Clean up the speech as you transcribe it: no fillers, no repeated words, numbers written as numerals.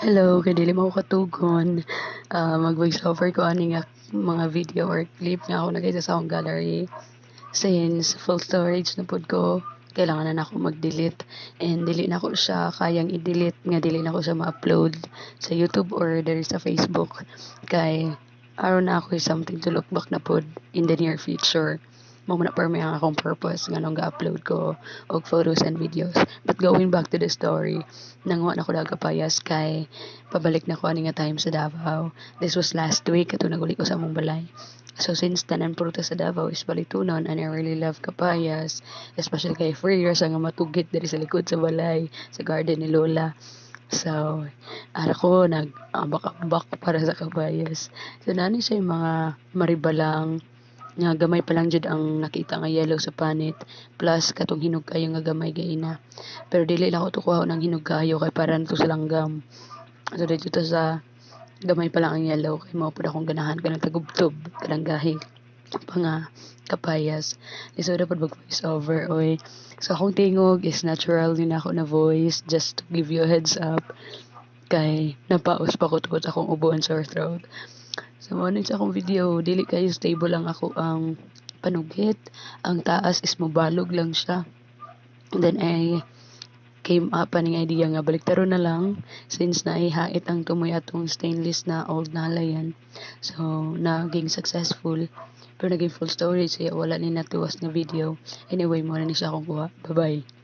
Hello, kay dili mo ako katugon. Mag-voice over ko ani nga mga video or clip nga ako nagay sa akong gallery. Since full storage na pod ko, kailangan na ako mag-delete and dili na ko siya kayang i-delete nga dili na ko siya ma-upload sa YouTube or there sa Facebook kay aron na ako something to look back na pod in the near future. Mo na per ang akong purpose nga nung ga-upload ko og photos and videos. But going back to the story, nangwa na ko dagapayas kay pabalik na ko ani nga time sa Davao. This was last week ato naguli ko sa among balay. So since tanan prutas sa Davao is balitunon and I really love kapayas, especially kay free sa nga matugit diri sa likod sa balay, sa garden ni Lola. So, ara ko nag-ambak-ambak para sa kapayas. So, nani siya yung mga maribalang nga gamay pa lang jud ang nakita nga yellow sa panit plus katong hinugkayo nga gamay gaina pero dili lang ko to kuha ng hinugkayo kay para to sa langgam so dito to sa gamay pa lang ang yellow kay mao pud akong ganahan kanang tagubtob kanang gahi pa nga kapayas so dapat mag voice over oy so akong tingog is natural din ako na voice just to give you a heads up kay napaos pa ko tungod akong ubo and sore throat. So, mo sa akong video, dili kayo stable lang ako ang panugit. Ang taas is mobalog lang siya. Then I came up ang idea nga baliktaron na lang since naihait ang tumoy atong stainless na old na halayan. So, naging successful. Pero naging full storage kaya wala ni natuwas na video. Anyway, mo na ni siya akong kuha. Bye-bye.